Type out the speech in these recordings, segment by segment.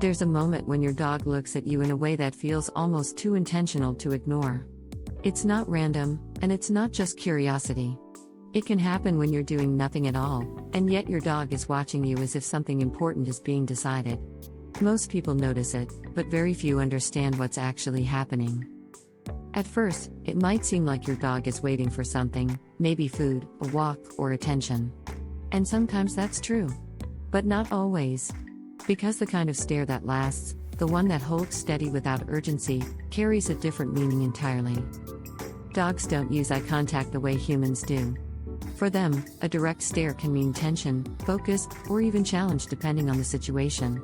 There's a moment when your dog looks at you in a way that feels almost too intentional to ignore. It's not random, and it's not just curiosity. It can happen when you're doing nothing at all, and yet your dog is watching you as if something important is being decided. Most people notice it, but very few understand what's actually happening. At first, it might seem like your dog is waiting for something, maybe food, a walk, or attention. And sometimes that's true. But not always. Because the kind of stare that lasts, the one that holds steady without urgency, carries a different meaning entirely. Dogs don't use eye contact the way humans do. For them, a direct stare can mean tension, focus, or even challenge depending on the situation.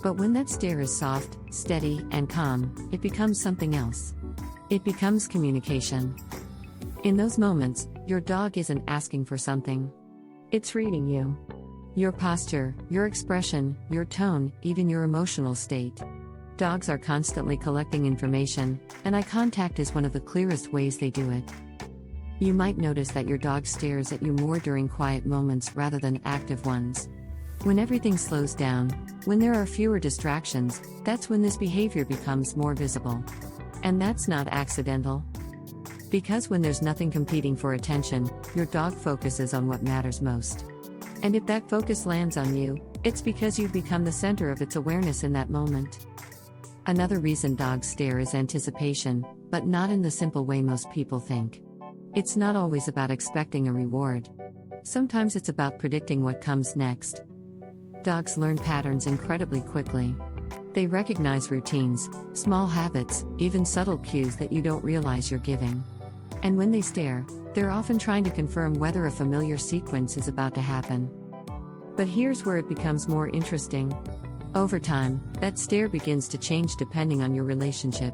But when that stare is soft, steady, and calm, it becomes something else. It becomes communication. In those moments, your dog isn't asking for something. It's reading you. Your posture, your expression, your tone, even your emotional state. Dogs are constantly collecting information, and eye contact is one of the clearest ways they do it. You might notice that your dog stares at you more during quiet moments rather than active ones. When everything slows down, when there are fewer distractions, that's when this behavior becomes more visible. And that's not accidental. Because when there's nothing competing for attention, your dog focuses on what matters most. And if that focus lands on you, it's because you've become the center of its awareness in that moment. Another reason dogs stare is anticipation, but not in the simple way most people think. It's not always about expecting a reward. Sometimes it's about predicting what comes next. Dogs learn patterns incredibly quickly. They recognize routines, small habits, even subtle cues that you don't realize you're giving. And when they stare, they're often trying to confirm whether a familiar sequence is about to happen. But here's where it becomes more interesting. Over time, that stare begins to change depending on your relationship.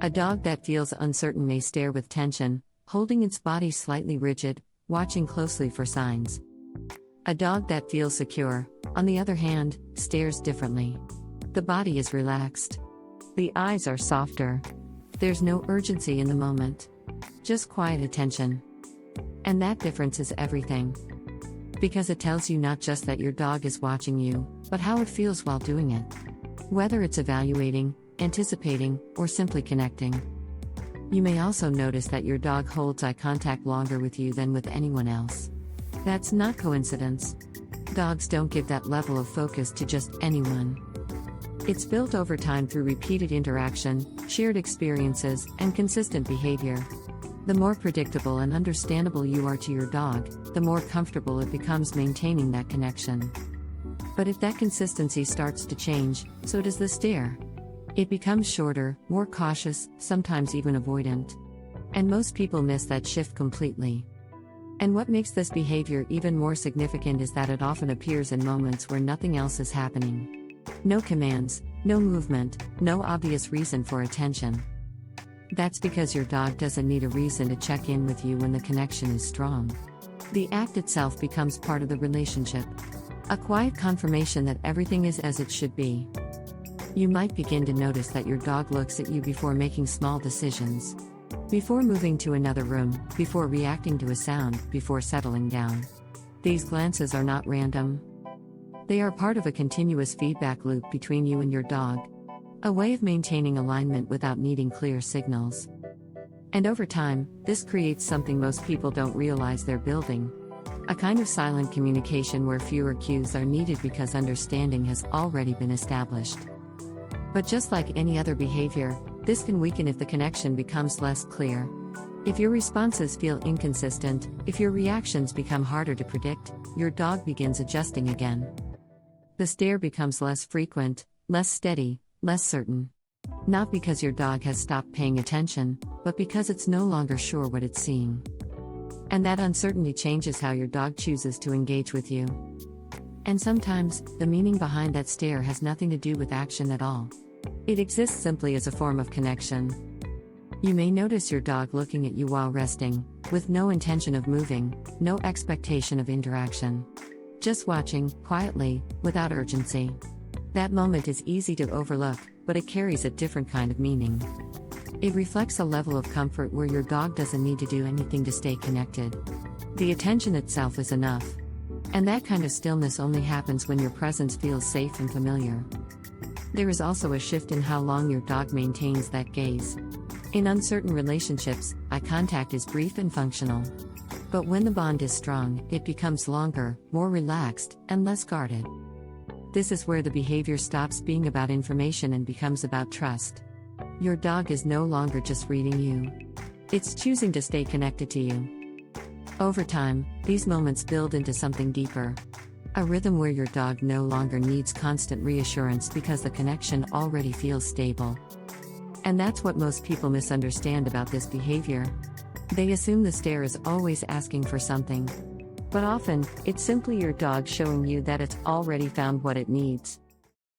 A dog that feels uncertain may stare with tension, holding its body slightly rigid, watching closely for signs. A dog that feels secure, on the other hand, stares differently. The body is relaxed. The eyes are softer. There's no urgency in the moment. Just quiet attention. And that difference is everything. Because it tells you not just that your dog is watching you, but how it feels while doing it. Whether it's evaluating, anticipating, or simply connecting. You may also notice that your dog holds eye contact longer with you than with anyone else. That's not coincidence. Dogs don't give that level of focus to just anyone. It's built over time through repeated interaction, shared experiences, and consistent behavior. The more predictable and understandable you are to your dog, the more comfortable it becomes maintaining that connection. But if that consistency starts to change, so does the stare. It becomes shorter, more cautious, sometimes even avoidant. And most people miss that shift completely. And what makes this behavior even more significant is that it often appears in moments where nothing else is happening. No commands, no movement, no obvious reason for attention. That's because your dog doesn't need a reason to check in with you when the connection is strong. The act itself becomes part of the relationship. A quiet confirmation that everything is as it should be. You might begin to notice that your dog looks at you before making small decisions. Before moving to another room, before reacting to a sound, before settling down. These glances are not random. They are part of a continuous feedback loop between you and your dog. A way of maintaining alignment without needing clear signals. And over time, this creates something most people don't realize they're building. A kind of silent communication where fewer cues are needed because understanding has already been established. But just like any other behavior, this can weaken if the connection becomes less clear. If your responses feel inconsistent, if your reactions become harder to predict, your dog begins adjusting again. The stare becomes less frequent, less steady, less certain. Not because your dog has stopped paying attention, but because it's no longer sure what it's seeing. And that uncertainty changes how your dog chooses to engage with you. And sometimes, the meaning behind that stare has nothing to do with action at all. It exists simply as a form of connection. You may notice your dog looking at you while resting, with no intention of moving, no expectation of interaction. Just watching, quietly, without urgency. That moment is easy to overlook, but it carries a different kind of meaning. It reflects a level of comfort where your dog doesn't need to do anything to stay connected. The attention itself is enough. And that kind of stillness only happens when your presence feels safe and familiar. There is also a shift in how long your dog maintains that gaze. In uncertain relationships, eye contact is brief and functional. But when the bond is strong, it becomes longer, more relaxed, and less guarded. This is where the behavior stops being about information and becomes about trust. Your dog is no longer just reading you. It's choosing to stay connected to you. Over time, these moments build into something deeper. A rhythm where your dog no longer needs constant reassurance because the connection already feels stable. And that's what most people misunderstand about this behavior. They assume the stare is always asking for something. But often, it's simply your dog showing you that it's already found what it needs.